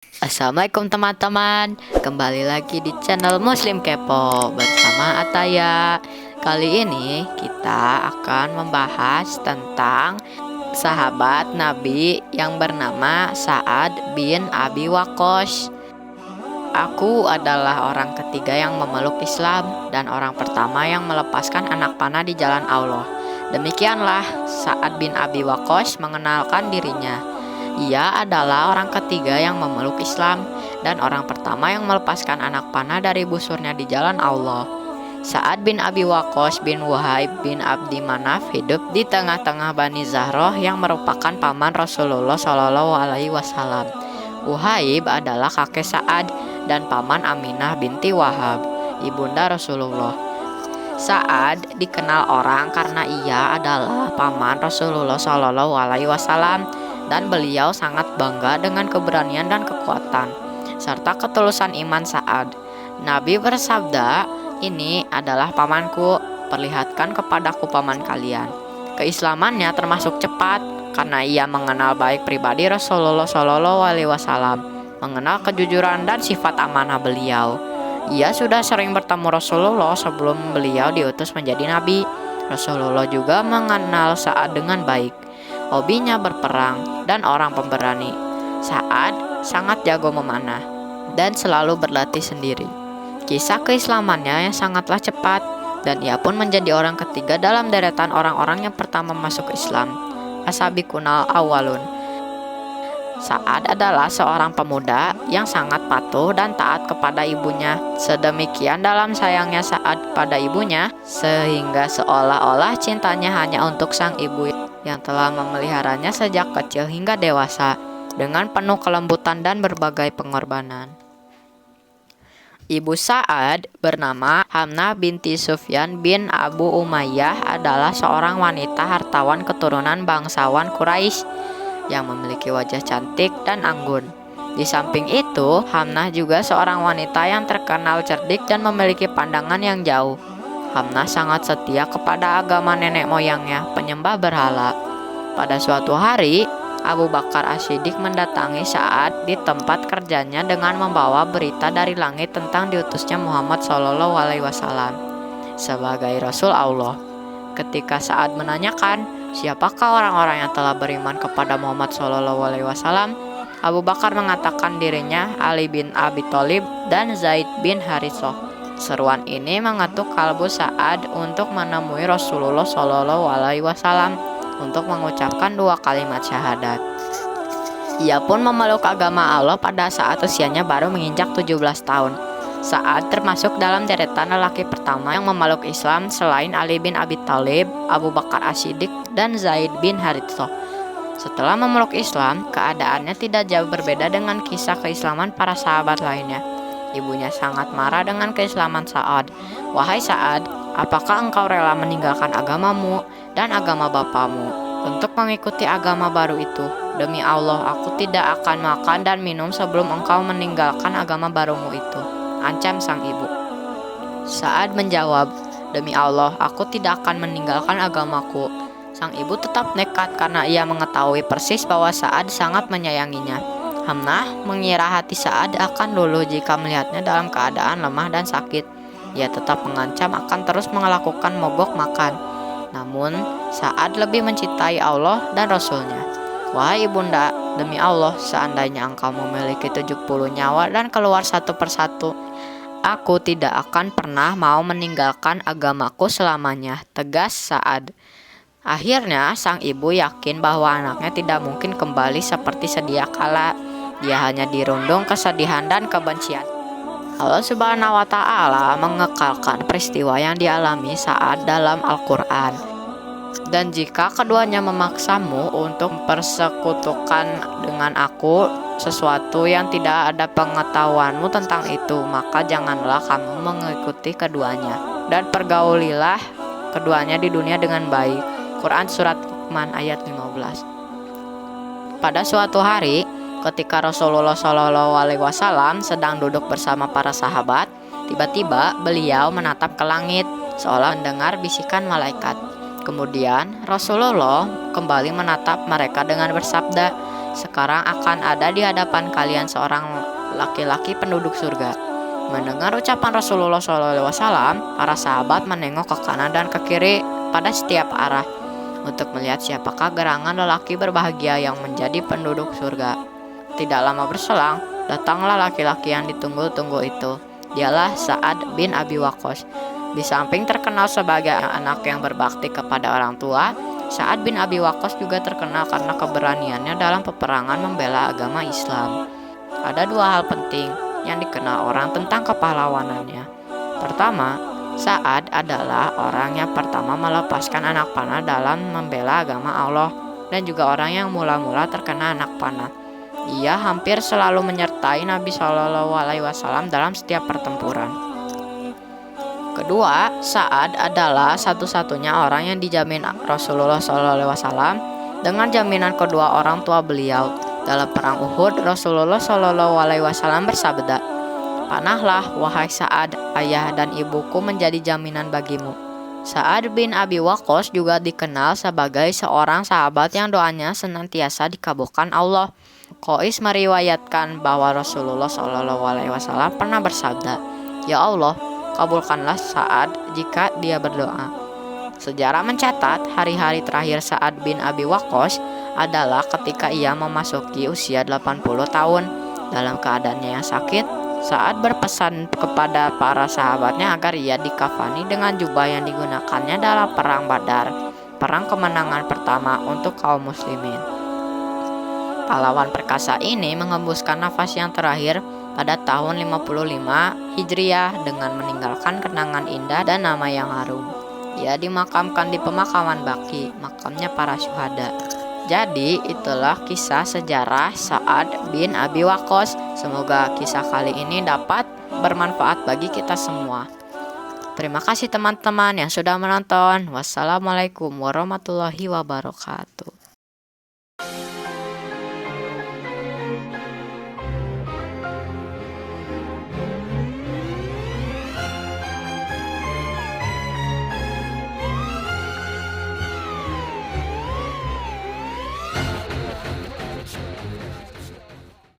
Assalamualaikum teman-teman. Kembali lagi di channel Muslim Kepo bersama Ataya. Kali ini kita akan membahas tentang sahabat Nabi yang bernama Sa'ad bin Abi Waqqas. Aku adalah orang ketiga yang memeluk Islam dan orang pertama yang melepaskan anak panah di jalan Allah. Demikianlah Sa'ad bin Abi Waqqas mengenalkan dirinya. Ia adalah orang ketiga yang memeluk Islam dan orang pertama yang melepaskan anak panah dari busurnya di jalan Allah. Sa'ad bin Abi Waqqas bin Wahaib bin Abdi Manaf hidup di tengah-tengah Bani Zahroh yang merupakan paman Rasulullah Shallallahu Alaihi Wasallam. Wahaib adalah kakek Sa'ad dan paman Aminah binti Wahab, ibunda Rasulullah. Sa'ad dikenal orang karena ia adalah paman Rasulullah Shallallahu Alaihi Wasallam dan beliau sangat bangga dengan keberanian dan kekuatan serta ketulusan iman Sa'ad. Nabi bersabda, "Ini adalah pamanku, perlihatkan kepadaku paman kalian." Keislamannya termasuk cepat karena ia mengenal baik pribadi Rasulullah Shallallahu Alaihi Wasallam, mengenal kejujuran dan sifat amanah beliau. Ia sudah sering bertemu Rasulullah sebelum beliau diutus menjadi nabi. Rasulullah juga mengenal Sa'ad dengan baik. Hobinya berperang dan orang pemberani. Sa'ad sangat jago memanah dan selalu berlatih sendiri. Kisah keislamannya yang sangatlah cepat dan ia pun menjadi orang ketiga dalam deretan orang-orang yang pertama masuk Islam. As-sabiqunal awwalun. Sa'ad adalah seorang pemuda yang sangat patuh dan taat kepada ibunya. Sedemikian dalam sayangnya Sa'ad pada ibunya, sehingga seolah-olah cintanya hanya untuk sang ibu yang telah memeliharanya sejak kecil hingga dewasa, dengan penuh kelembutan dan berbagai pengorbanan. Ibu Sa'ad bernama Hamnah binti Sufyan bin Abu Umayyah adalah seorang wanita hartawan keturunan bangsawan Quraisy yang memiliki wajah cantik dan anggun. Di samping itu, Hamnah juga seorang wanita yang terkenal cerdik dan memiliki pandangan yang jauh. Hamnah sangat setia kepada agama nenek moyangnya, penyembah berhala. Pada suatu hari, Abu Bakar As-Siddiq mendatangi Sa'ad di tempat kerjanya dengan membawa berita dari langit tentang diutusnya Muhammad Shallallahu Alaihi Wasallam sebagai Rasul Allah. Ketika Sa'ad menanyakan, siapakah orang-orang yang telah beriman kepada Muhammad Shallallahu Alaihi Wasallam, Abu Bakar mengatakan dirinya Ali bin Abi Thalib dan Zaid bin Harithah. Seruan ini mengetuk kalbu Sa'ad untuk menemui Rasulullah Shallallahu Alaihi Wasallam untuk mengucapkan 2 kalimat syahadat. Ia pun memeluk agama Allah pada saat usianya baru menginjak 17 tahun. Sa'ad termasuk dalam deretan lelaki pertama yang memeluk Islam selain Ali bin Abi Thalib, Abu Bakar As-Siddiq, dan Zaid bin Harithah. Setelah memeluk Islam, keadaannya tidak jauh berbeda dengan kisah keislaman para sahabat lainnya. Ibunya sangat marah dengan keislaman Sa'ad. "Wahai Sa'ad, apakah engkau rela meninggalkan agamamu dan agama bapamu untuk mengikuti agama baru itu? Demi Allah, aku tidak akan makan dan minum sebelum engkau meninggalkan agama barumu itu," ancam sang ibu. Sa'ad menjawab, "Demi Allah, aku tidak akan meninggalkan agamaku." Sang ibu tetap nekat karena ia mengetahui persis bahwa Sa'ad sangat menyayanginya. Hamnah mengira hati Sa'ad akan luluh jika melihatnya dalam keadaan lemah dan sakit. Ia tetap mengancam akan terus melakukan mogok makan. Namun, Sa'ad lebih mencintai Allah dan Rasulnya. "Wahai ibunda, demi Allah, seandainya engkau memiliki 70 nyawa dan keluar satu persatu, aku tidak akan pernah mau meninggalkan agamaku selamanya," tegas Sa'ad. Akhirnya, sang ibu yakin bahwa anaknya tidak mungkin kembali seperti sedia kala. Dia hanya dirundung kesedihan dan kebencian. Allah Subhanahu wa Ta'ala mengekalkan peristiwa yang dialami Sa'ad dalam Al-Quran. "Dan jika keduanya memaksamu untuk persekutukan dengan aku sesuatu yang tidak ada pengetahuanmu tentang itu, maka janganlah kamu mengikuti keduanya, dan pergaulilah keduanya di dunia dengan baik." Quran Surat Luqman ayat 15. Pada suatu hari, ketika Rasulullah Shallallahu Alaihi Wasallam sedang duduk bersama para sahabat, tiba-tiba beliau menatap ke langit seolah mendengar bisikan malaikat. Kemudian Rasulullah kembali menatap mereka dengan bersabda, sekarang akan ada di hadapan kalian seorang laki-laki penduduk surga." Mendengar ucapan Rasulullah SAW, para sahabat menengok ke kanan dan ke kiri pada setiap arah untuk melihat siapakah gerangan lelaki berbahagia yang menjadi penduduk surga. Tidak lama berselang, datanglah laki-laki yang ditunggu-tunggu itu. Dialah Sa'ad bin Abi Waqqas. Di samping terkenal sebagai anak yang berbakti kepada orang tua, Sa'ad bin Abi Waqqas juga terkenal karena keberaniannya dalam peperangan membela agama Islam. Ada dua hal penting yang dikenal orang tentang kepahlawanannya. Pertama, Sa'ad adalah orang yang pertama melepaskan anak panah dalam membela agama Allah, dan juga orang yang mula-mula terkena anak panah. Ia hampir selalu menyertai Nabi SAW dalam setiap pertempuran. Kedua, Sa'ad adalah satu-satunya orang yang dijamin Rasulullah SAW dengan jaminan kedua orang tua beliau. Dalam perang Uhud, Rasulullah SAW bersabda, "Panahlah, wahai Sa'ad, ayah dan ibuku menjadi jaminan bagimu." Sa'ad bin Abi Waqqas juga dikenal sebagai seorang sahabat yang doanya senantiasa dikabulkan Allah. Qais meriwayatkan bahwa Rasulullah SAW pernah bersabda, "Ya Allah, kabulkanlah Sa'ad jika dia berdoa." Sejarah mencatat hari-hari terakhir Sa'ad bin Abi Waqqas adalah ketika ia memasuki usia 80 tahun. Dalam keadaannya yang sakit, Sa'ad berpesan kepada para sahabatnya agar ia dikafani dengan jubah yang digunakannya dalam perang Badar, perang kemenangan pertama untuk kaum muslimin. Pahlawan perkasa ini mengembuskan nafas yang terakhir pada tahun 55 Hijriah dengan meninggalkan kenangan indah dan nama yang harum. Ia dimakamkan di pemakaman Baqi, makamnya para syuhada. Jadi itulah kisah sejarah Sa'ad bin Abi Waqqas. Semoga kisah kali ini dapat bermanfaat bagi kita semua. Terima kasih teman-teman yang sudah menonton. Wassalamualaikum warahmatullahi wabarakatuh.